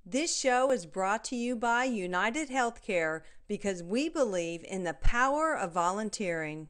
This show is brought to you by United Healthcare because we believe in the power of volunteering.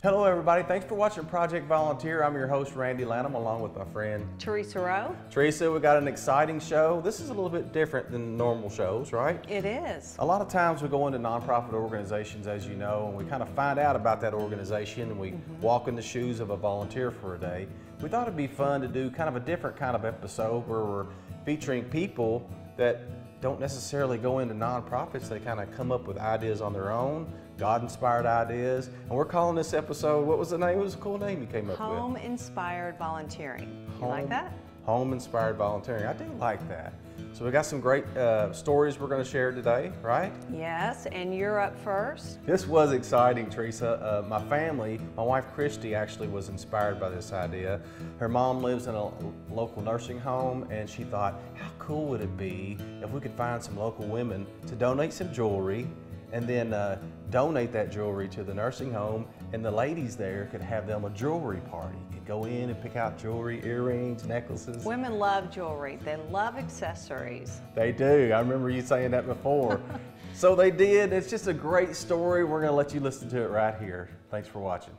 Hello everybody, thanks for watching Project Volunteer. I'm your host Randy Lanham along with my friend Teresa Rowe. Teresa. We got an exciting show. This is a little bit different than normal shows, right? It is. A lot of times we go into nonprofit organizations, as you know, and we kind of find out about that organization and we walk in the shoes of a volunteer for a day. We thought it'd be fun to do kind of a different kind of episode where we're featuring people that don't necessarily go into nonprofits. They kind of come up with ideas on their own, God-inspired ideas. And we're calling this episode, what was the name? It was a cool name you came up with. Home-inspired volunteering. You like that? Home-inspired volunteering. I do like that. So we got some great stories we're going to share today, right? Yes, and you're up first. This was exciting, Teresa. My family, my wife Kristi actually was inspired by this idea. Her mom lives in a local nursing home and she thought, how cool would it be if we could find some local women to donate some jewelry and then donate that jewelry to the nursing home, and the ladies there could have them a jewelry party. Could go in and pick out jewelry, earrings, necklaces. Women love jewelry. They love accessories. They do. I remember you saying that before. So they did. It's just a great story. We're going to let you listen to it right here. Thanks for watching.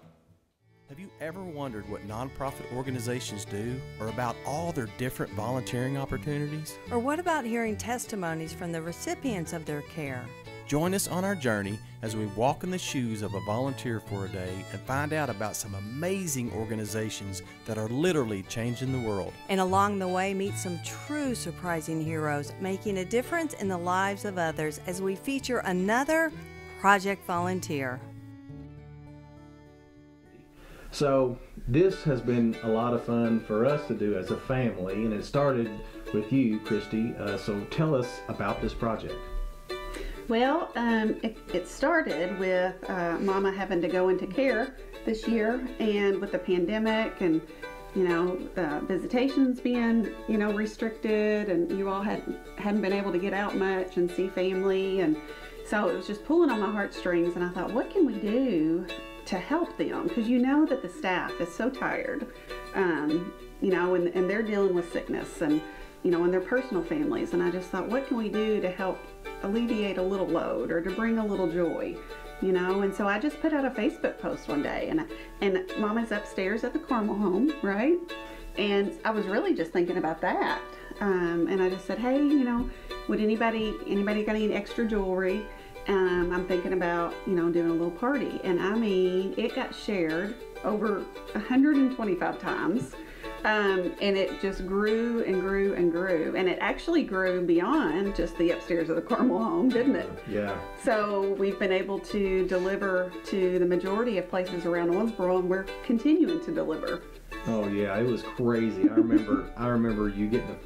Have you ever wondered what nonprofit organizations do or about all their different volunteering opportunities? Or what about hearing testimonies from the recipients of their care? Join us on our journey as we walk in the shoes of a volunteer for a day and find out about some amazing organizations that are literally changing the world. And along the way, meet some true surprising heroes making a difference in the lives of others as we feature another Project Volunteer. So this has been a lot of fun for us to do as a family, and it started with you, Kristi. So tell us about this project. Well, it started with Mama having to go into care this year, and with the pandemic and, you know, the visitations being, you know, restricted, and you all hadn't been able to get out much and see family, and so it was just pulling on my heartstrings, and I thought, what can we do to help them? Because you know that the staff is so tired, you know, and they're dealing with sickness and, you know, and their personal families, and I just thought, what can we do to help alleviate a little load or to bring a little joy, you know? And so I just put out a Facebook post one day, and Mama's upstairs at the Carmel home, right? And I was really just thinking about that, and I just said, hey, you know, would anybody got any extra jewelry? I'm thinking about, you know, doing a little party. And I mean, it got shared over 125 times. And it just grew and grew and grew, and it actually grew beyond just the upstairs of the Carmel home, didn't it? Yeah. So we've been able to deliver to the majority of places around Owensboro, and we're continuing to deliver. Oh yeah, it was crazy. I remember you getting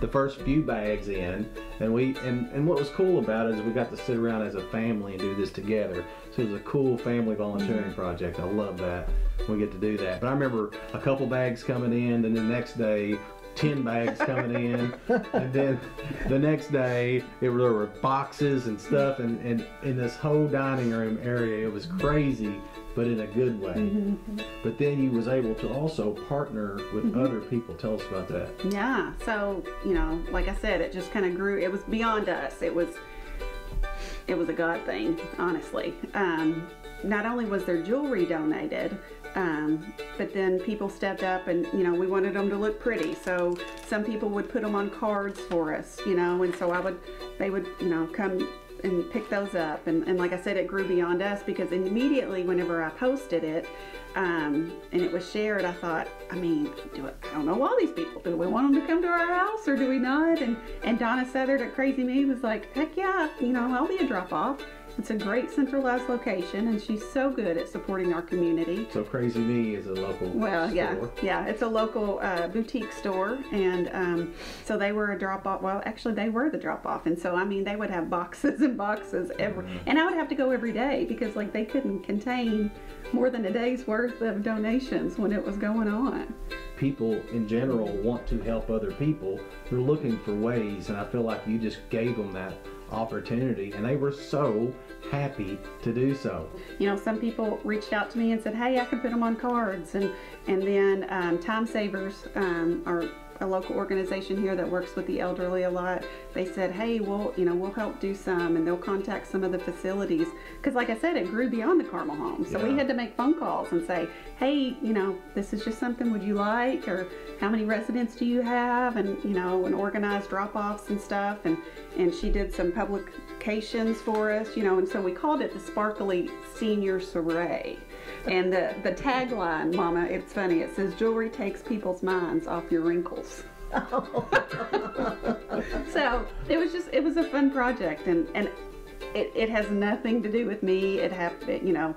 the first few bags in, and what was cool about it is we got to sit around as a family and do this together. So it was a cool family volunteering project. I love that. We get to do that. But I remember a couple bags coming in, and the next day 10 bags coming in, and then the next day there were boxes and stuff, and in this whole dining room area. It was crazy, but in a good way. But then you was able to also partner with other people. Tell us about that. Yeah, so, you know, like I said, it just kind of grew. It was beyond us. It was a God thing, honestly. Not only was there jewelry donated, but then people stepped up, and, you know, we wanted them to look pretty. So some people would put them on cards for us, you know, and so they would, you know, come and pick those up. And like I said, it grew beyond us, because immediately whenever I posted it, and it was shared, I thought, I mean, I don't know all these people. Do we want them to come to our house or do we not? And Donna Southard at Crazy Me was like, heck yeah, you know, I'll be a drop-off. It's a great centralized location, and she's so good at supporting our community. So Crazy Me is a local store. Yeah, it's a local boutique store, and so they were a drop-off. Well, actually, they were the drop-off, and so I mean, they would have boxes and boxes and I would have to go every day, because like they couldn't contain more than a day's worth of donations when it was going on. People in general want to help other people. They're looking for ways, and I feel like you just gave them that opportunity, and they were so happy to do so. You know, some people reached out to me and said, hey, I can put them on cards, and then Time Savers are a local organization here that works with the elderly a lot. They said, hey, we'll help do some, and they'll contact some of the facilities. Because like I said, it grew beyond the Carmel home. So we had to make phone calls and say, hey, this is just something, would you like? Or how many residents do you have? And, and organize drop-offs and stuff. And she did some publications for us, and so we called it the Sparkly Senior Soiree. And the tagline, Mama, it's funny, it says, jewelry takes people's minds off your wrinkles. So it was a fun project, and it has nothing to do with me. It happened,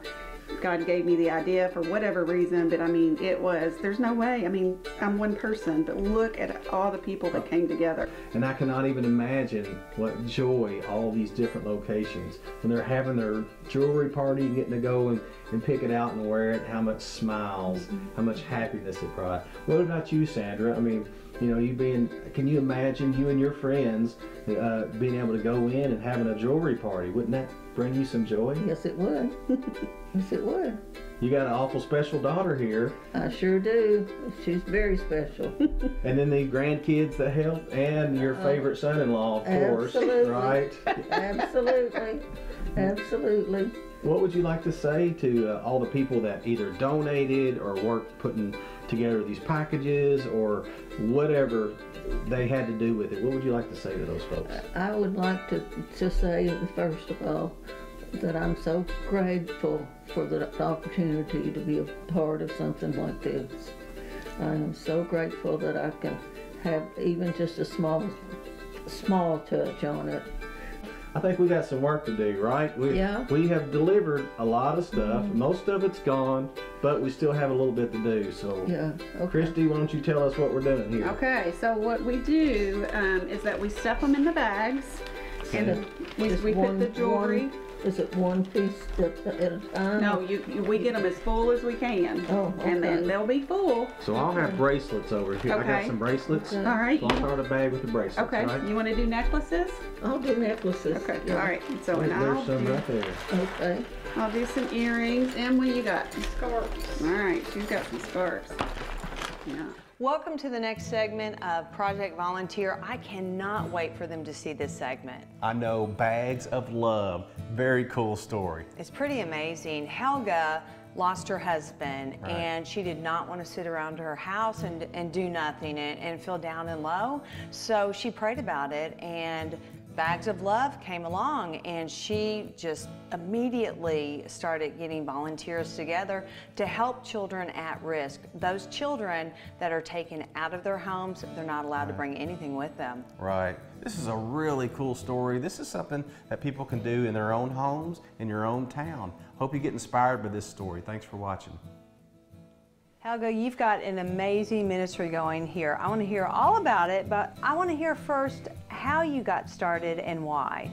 God gave me the idea for whatever reason, but I mean, there's no way. I mean, I'm one person, but look at all the people that came together. And I cannot even imagine what joy all these different locations, when they're having their jewelry party and getting to go and pick it out and wear it, how much smiles, how much happiness it brought. What about you, Sandra? I mean, can you imagine you and your friends being able to go in and having a jewelry party? Wouldn't that bring you some joy? Yes, it would. Yes, it would. You got an awful special daughter here. I sure do. She's very special. And then the grandkids that help, and your favorite son-in-law, of course, right? Absolutely. Absolutely. What would you like to say to all the people that either donated or worked putting together these packages or whatever they had to do with it? What would you like to say to those folks? I would like to say, first of all, that I'm so grateful for the opportunity to be a part of something like this. I am so grateful that I can have even just a small touch on it. I think we got some work to do, right? We have delivered a lot of stuff. Most of it's gone, but we still have a little bit to do. So, Kristi, why don't you tell us what we're doing here? Okay, so what we do is that we stuff them in the bags, and we put the jewelry. Is it one piece at a time? No, we get them as full as we can. Oh, okay. And then they'll be full. So I'll have bracelets over here. Okay. I got some bracelets. All right. So I'll start a bag with the bracelets. Okay. Right? You want to do necklaces? I'll do necklaces. Okay. Yeah. All right. So There's some right there. Okay. I'll do some earrings. And what you got? Some scarves. All right. She's got some scarves. Yeah. Welcome to the next segment of Project Volunteer. I cannot wait for them to see this segment. I know, bags of love. Very cool story. It's pretty amazing. Helga lost her husband, and she did not want to sit around her house and do nothing and feel down and low. So she prayed about it, and Bags of Love came along, and she just immediately started getting volunteers together to help children at risk. Those children that are taken out of their homes, they're not allowed to bring anything with them. Right. This is a really cool story. This is something that people can do in their own homes, in your own town. Hope you get inspired by this story. Thanks for watching. Helga, you've got an amazing ministry going here. I want to hear all about it, but I want to hear first how you got started and why.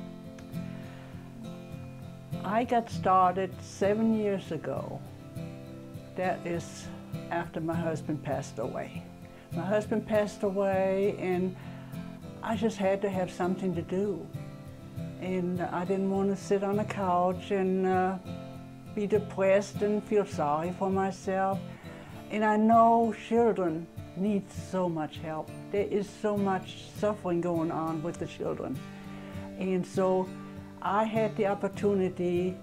I got started 7 years ago. That is after my husband passed away. My husband passed away, and I just had to have something to do. And I didn't want to sit on the couch and be depressed and feel sorry for myself. And I know children need so much help. There is so much suffering going on with the children. And so I had the opportunity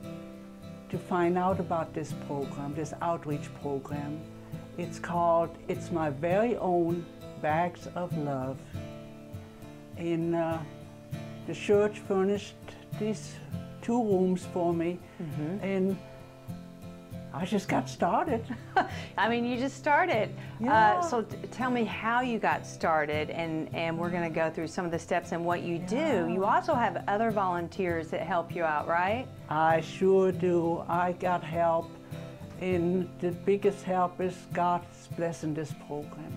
to find out about this program, this outreach program. It's called, it's my very own Bags of Love. And the church furnished these 2 rooms for me, and I just got started. I mean, you just started. Yeah. So tell me how you got started, and we're going to go through some of the steps and what you do. You also have other volunteers that help you out, right? I sure do. I got help, and the biggest help is God's blessing this program.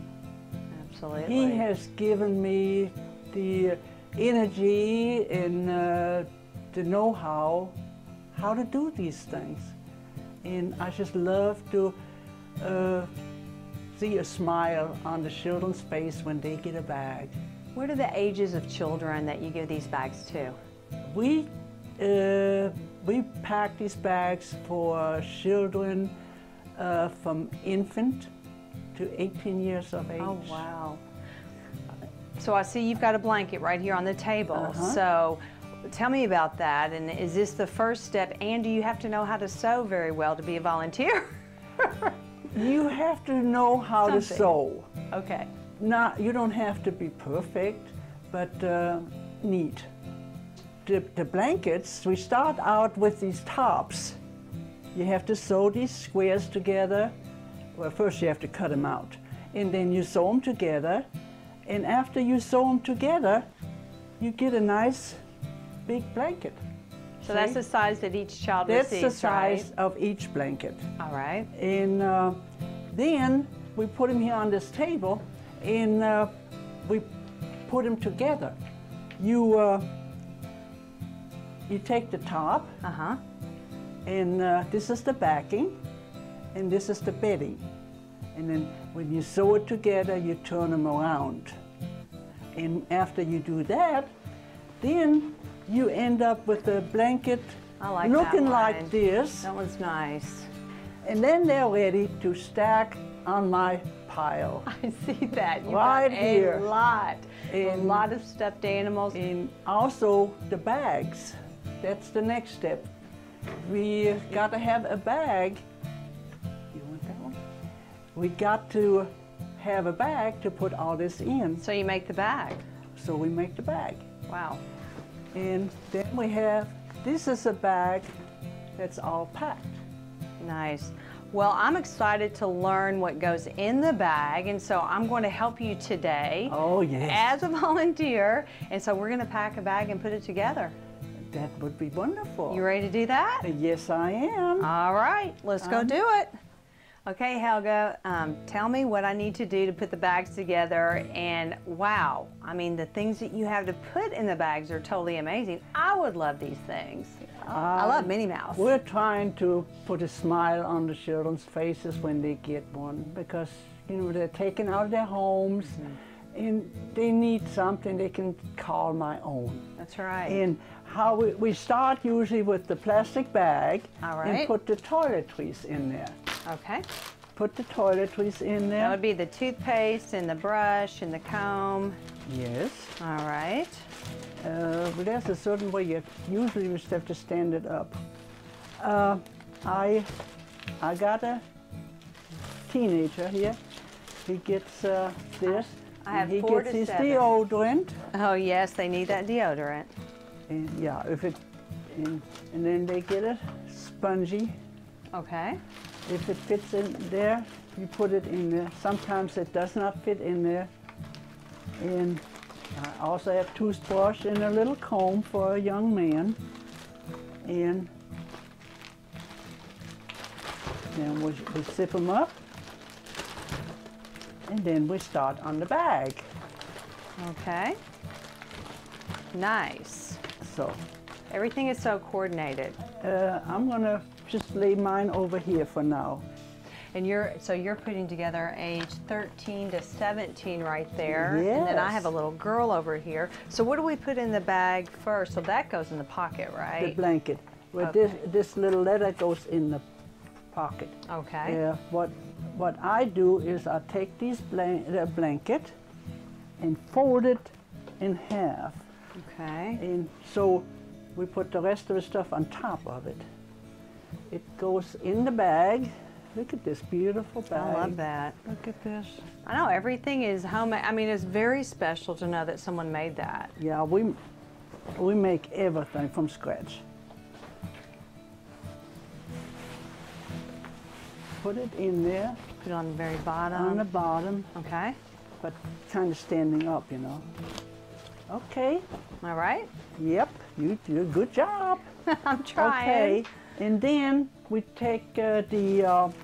Absolutely. He has given me the energy and the know-how to do these things. And I just love to see a smile on the children's face when they get a bag. What are the ages of children that you give these bags to? We pack these bags for children from infant to 18 years of age. Oh, wow. So I see you've got a blanket right here on the table. So tell me about that. And is this the first step? And do you have to know how to sew very well to be a volunteer? You have to know how to sew. Okay. You don't have to be perfect, but neat. The blankets, we start out with these tops. You have to sew these squares together. Well, first you have to cut them out. And then you sew them together. And after you sew them together, you get a nice big blanket. So that's the size that each child receives, That's the size right? of each blanket. All right. And then we put them here on this table, and we put them together. You take the top, and this is the backing, and this is the bedding. And then when you sew it together, you turn them around. And after you do that, then you end up with a blanket looking like this. That one's nice. And then they're ready to stack on my pile. I see that. You've Right got here. a lot of stuffed animals. And also the bags. That's the next step. We got to have a bag. You want that one? We got to have a bag to put all this in. So you make the bag. So we make the bag. Wow. And then we have, this is a bag that's all packed. Nice. Well, I'm excited to learn what goes in the bag, and so I'm going to help you today. Oh, yes. As a volunteer, and so we're going to pack a bag and put it together. That would be wonderful. You ready to do that? Yes, I am. All right, let's go do it. Okay, Helga, tell me what I need to do to put the bags together, and wow, I mean, the things that you have to put in the bags are totally amazing. I would love these things. I love Minnie Mouse. We're trying to put a smile on the children's faces when they get one, because, you know, they're taken out of their homes, and they need something they can call my own. That's right. And how we start usually with the plastic bag, All right. and put the toiletries in there. Okay. Put the toiletries in there. That would be the toothpaste and the brush and the comb. Yes. All right. But there's a certain way you usually just have to stand it up. I got a teenager here. He gets this. I have and he 4 gets to his 7. deodorant. Oh yes, they need that deodorant. And yeah, and then they get a spongy. Okay. If it fits in there, you put it in there. Sometimes it does not fit in there. And I also have toothbrush and a little comb for a young man. And then we zip them up. And then we start on the bag. Okay. Nice. So Everything is so coordinated. I'm gonna just lay mine over here for now. And you're putting together age 13 to 17 right there. Yes. And then I have a little girl over here. So what do we put in the bag first? So that goes in the pocket, right? The blanket. Well, okay. this little letter goes in the pocket. Okay. What I do is I take the blanket and fold it in half. Okay. And so we put the rest of the stuff on top of it. It goes in the bag. Look at this beautiful bag. I love that. Look at this. I know, everything is homemade. I mean, it's very special to know that someone made that. Yeah, we make everything from scratch. Put it in there. Put it on the very bottom. On the bottom. Okay. But kind of standing up, you know. Okay. All right. Yep, you do a good job. I'm trying. Okay, and then we take the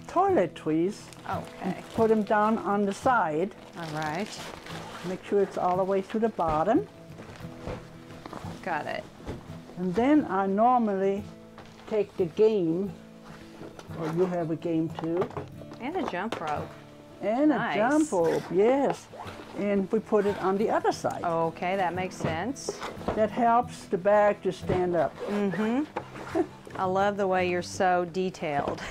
toiletries. Okay. Put them down on the side. All right. Make sure it's all the way to the bottom. Got it. And then I normally take the game, or you have a game too. And a jump rope. And nice. a jump rope, yes. And we put it on the other side. Okay, that makes sense. That helps the bag to stand up. Mm-hmm. I love the way you're so detailed.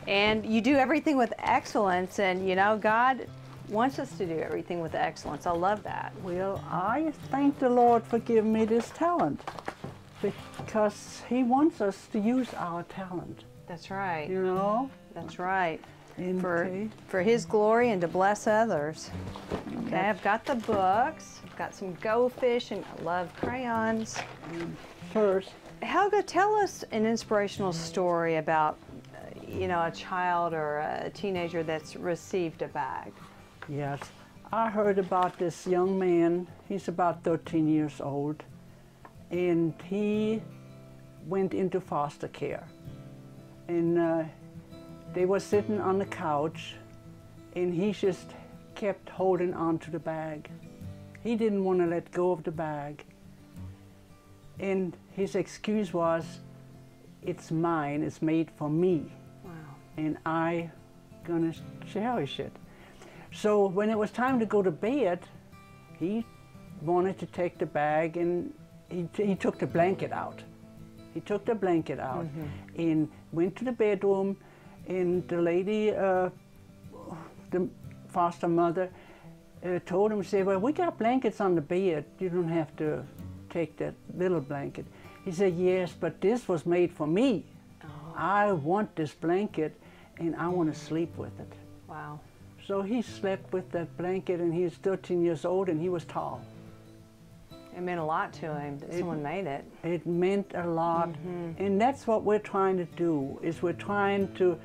And you do everything with excellence, and you know, God wants us to do everything with excellence. I love that. Well, I thank the Lord for giving me this talent because He wants us to use our talent. That's right. You know? That's right. Okay. For His glory and to bless others. Okay, I've got the books. I've got some Go Fish, and I love crayons. First, Helga, tell us an inspirational story about, you know, a child or a teenager that's received a bag. yes, I heard about this young man. He's about 13 years old, and he went into foster care. And they were sitting on the couch, and he just kept holding on to the bag. He didn't want to let go of the bag. And his excuse was, it's mine, it's made for me. Wow. And I gonna cherish it. So when it was time to go to bed, he wanted to take the bag, and he took the blanket out. He took the blanket out and went to the bedroom, and the lady, the foster mother, told him, said, well, we got blankets on the bed. You don't have to take that little blanket. He said, yes, but this was made for me. Oh. I want this blanket, and I want to sleep with it. Wow. So he slept with that blanket, and he was 13 years old, and he was tall. It meant a lot to him that someone made it. It meant a lot, and that's what we're trying to do, is we're trying to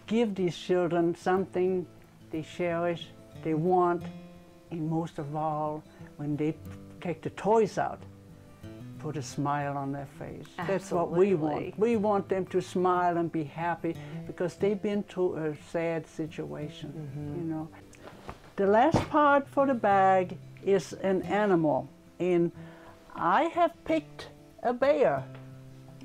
give these children something they cherish, they want, and most of all, when they take the toys out, put a smile on their face. That's what we want. We want them to smile and be happy because they've been through a sad situation, you know. The last part for the bag is an animal, and I have picked a bear.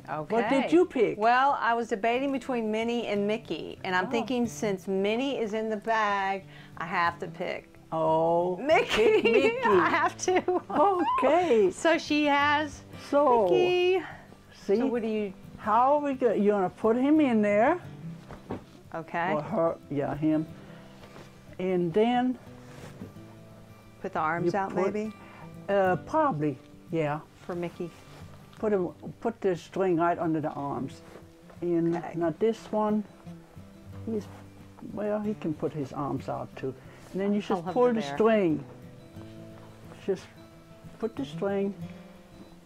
Okay. What did you pick? Well, I was debating between Minnie and Mickey, and I'm thinking since Minnie is in the bag, I have to pick Oh, Mickey. pick Mickey. I have to. Okay. So she has So, Mickey. see, So what do you? how are we going? You're gonna put him in there, Okay. or her? Yeah, him. And then Put the arms you out, put- maybe, probably, yeah. for Mickey. Put the string right under the arms. And Okay. now this one, well, he can put his arms out too. And then you I just love pull the the bear. string. Just put the string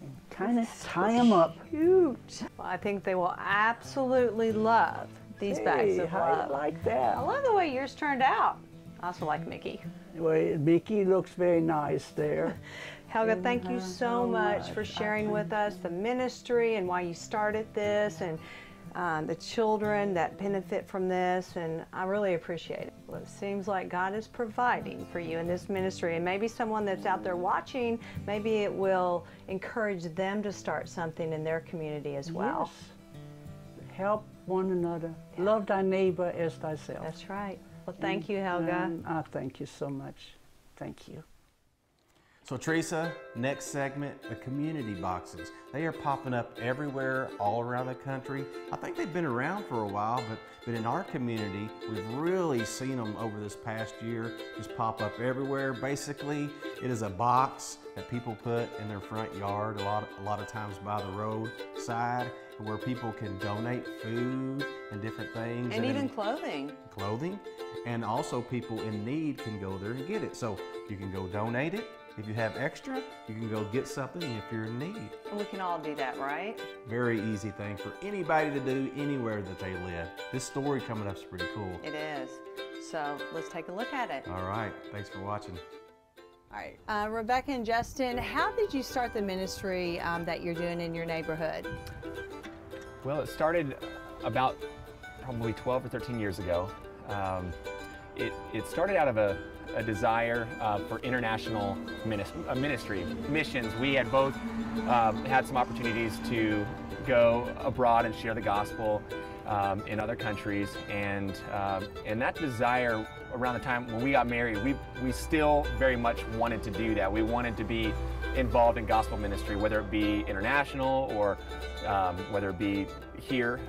and kind of tie him up. Cute. Well, I think they will absolutely love these bags Hey, of how love. you like I that? love the way yours turned out. I also like Mickey. Well, Mickey looks very nice there. Helga, thank you so much for sharing with us the ministry and why you started this, and the children that benefit from this, and I really appreciate it. Well, it seems like God is providing for you in this ministry, and maybe someone that's out there watching, maybe it will encourage them to start something in their community as well. Yes. Help one another. Love thy neighbor as thyself. That's right. Well, thank you, Helga. And I thank you so much. Thank you. So Teresa, next segment, the community boxes. They are popping up everywhere, all around the country. I think they've been around for a while, but in our community, we've really seen them over this past year just pop up everywhere. Basically, it is a box that people put in their front yard, a lot of times by the roadside, where people can donate food and different things. And even clothing. Clothing. And also people in need can go there and get it. So you can go donate it. If you have extra, you can go get something if you're in need. And we can all do that, right? Very easy thing for anybody to do anywhere that they live. This story coming up is pretty cool. It is. So let's take a look at it. All right, thanks for watching. All right, Rebekah and Justin, how did you start the ministry that you're doing in your neighborhood? Well, it started about probably 12 or 13 years ago. It started out of a desire for international ministry, missions. We had both had some opportunities to go abroad and share the gospel in other countries, and that desire around the time when we got married, we still very much wanted to do that. We wanted to be involved in gospel ministry, whether it be international or whether it be here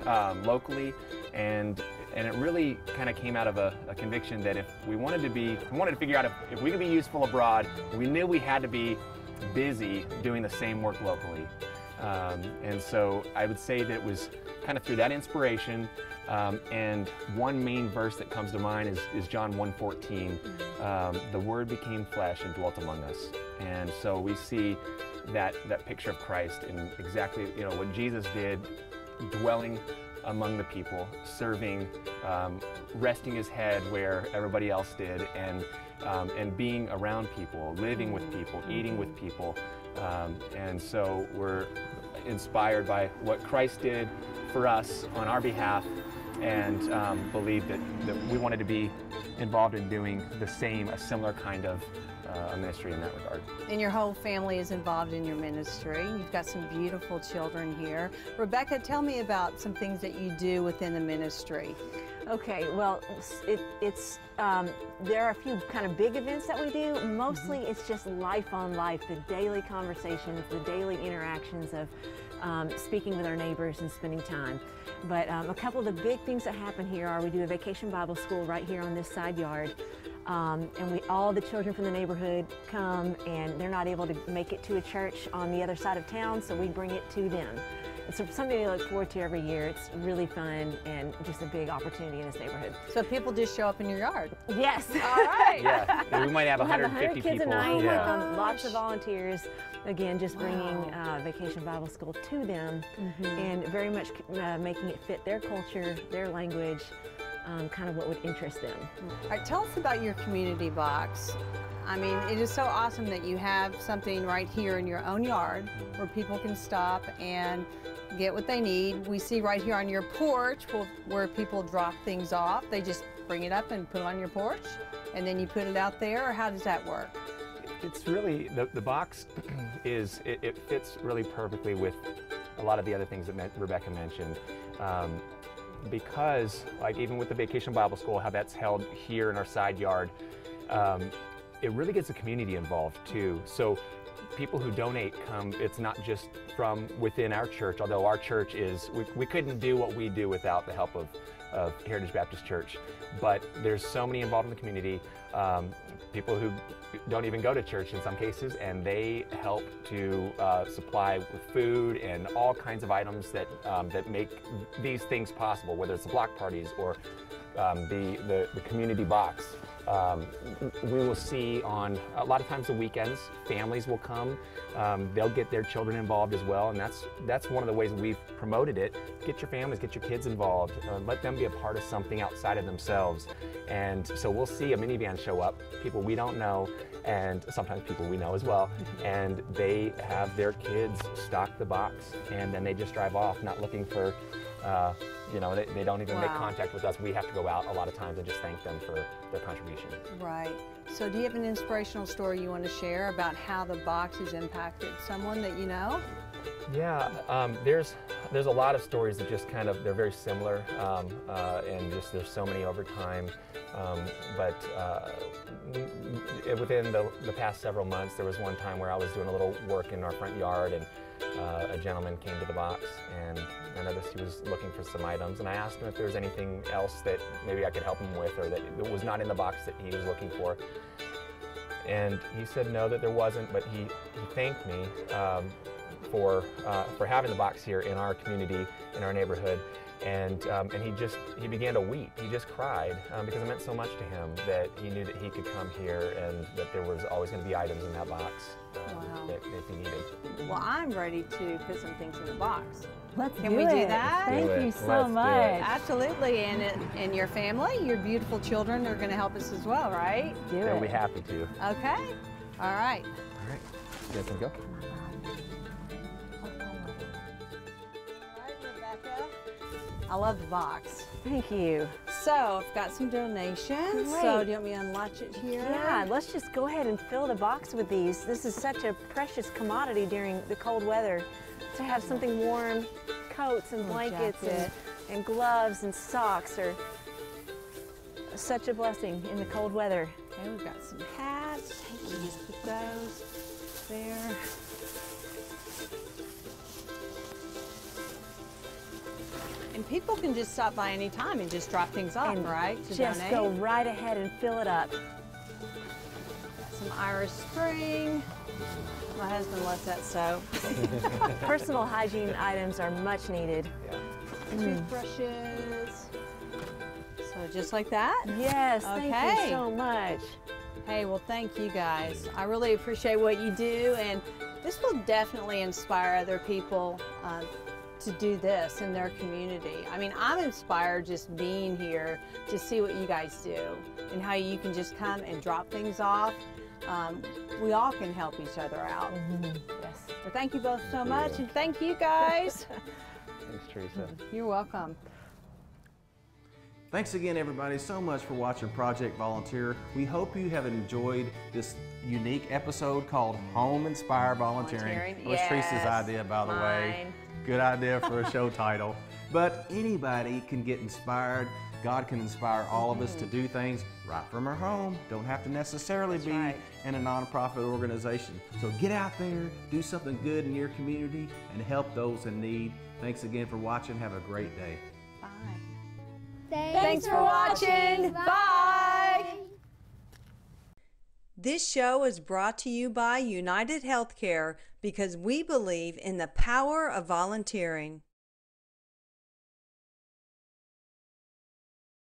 locally. And And it really kind of came out of a conviction that if we wanted to figure out if we could be useful abroad, we knew we had to be busy doing the same work locally. And so I would say that it was kind of through that inspiration, and one main verse that comes to mind is John 1:14. The Word became flesh and dwelt among us. And so we see that picture of Christ in exactly what Jesus did, dwelling among the people, serving, resting his head where everybody else did, and being around people, living with people, eating with people. And so we're inspired by what Christ did for us on our behalf, and believe that we wanted to be involved in doing a similar kind of ministry in that regard. And your whole family is involved in your ministry. You've got some beautiful children here. Rebekah, tell me about some things that you do within the ministry. Okay, well, there are a few kind of big events that we do. Mostly it's just life on life, the daily conversations, the daily interactions of speaking with our neighbors and spending time. But a couple of the big things that happen here are we do a vacation Bible school right here on this side yard. And all the children from the neighborhood come, and they're not able to make it to a church on the other side of town, so we bring it to them. It's something they look forward to every year. It's really fun and just a big opportunity in this neighborhood. So people just show up in your yard? Yes. All right. Yeah, we might have We'll 150 kids a people. night, Yeah. lots of volunteers. Again, just bringing Vacation Bible School to them, and very much making it fit their culture, their language, kind of what would interest them. All right, tell us about your community box. I mean, it is so awesome that you have something right here in your own yard where people can stop and get what they need. We see right here on your porch where people drop things off. They just bring it up and put it on your porch, and then you put it out there, or how does that work? It's really, the box it fits really perfectly with a lot of the other things that Rebekah mentioned. Because, like even with the Vacation Bible School, how that's held here in our side yard, it really gets the community involved too. So people who donate come, it's not just from within our church, although our church is, we couldn't do what we do without the help of Heritage Baptist Church. But there's so many involved in the community, people who don't even go to church in some cases, and they help to supply with food and all kinds of items that make these things possible, whether it's the block parties or the community box. We will see on a lot of times the weekends, families will come. They'll get their children involved as well, and that's one of the ways we've promoted it. Get your families, get your kids involved, let them be a part of something outside of themselves. And so we'll see a minivan show up, people we don't know, and sometimes people we know as well, and they have their kids stock the box, and then they just drive off, not looking for they don't even make contact with us. We have to go out a lot of times and just thank them for their contribution. Right. So do you have an inspirational story you want to share about how the box has impacted someone that you know? Yeah, there's a lot of stories that just kind of, they're very similar, and just there's so many over time. But within the past several months, there was one time where I was doing a little work in our front yard, and a gentleman came to the box, and I noticed he was looking for some items, and I asked him if there was anything else that maybe I could help him with, or that was not in the box that he was looking for. And he said no, that there wasn't, but he thanked me for having the box here in our community, in our neighborhood. And he began to weep. He just cried because it meant so much to him that he knew that he could come here, and that there was always going to be items in that box that he needed. Well, I'm ready to put some things in the box. Can we do that? Thank you so much. Absolutely, and your family, your beautiful children are going to help us as well, right? They'll be happy to. Okay. All right. All right. You guys want to go? I love the box. Thank you. So I've got some donations. Great. So do you want me to unlatch it here? Yeah, let's just go ahead and fill the box with these. This is such a precious commodity during the cold weather, to have something warm, coats and blankets and gloves and socks are such a blessing in the cold weather. Okay, we've got some hats. We just put those there. And people can just stop by any time and just drop things off, And right? To just donate. go right ahead and fill it up. Got some Irish Spring. My husband loves that soap. Personal hygiene items are much needed. Toothbrushes. So just like that? Yes, thank you Okay. so much. Hey, well, thank you guys. I really appreciate what you do, and this will definitely inspire other people to do this in their community. I mean, I'm inspired just being here to see what you guys do and how you can just come and drop things off. We all can help each other out. Yes. So thank you both so much, and thank you guys. Thanks, Teresa. You're welcome. Thanks again, everybody, so much for watching Project Volunteer. We hope you have enjoyed this unique episode called Home Inspire Volunteering. It was Teresa's Yes, idea, by the way. mine. Good idea for a show title. But anybody can get inspired. God can inspire all of us to do things right from our home. Don't have to necessarily be right. in a nonprofit organization. So get out there, do something good in your community, and help those in need. Thanks again for watching. Have a great day. Bye. Thanks for watching. Bye. This show is brought to you by United Healthcare because we believe in the power of volunteering.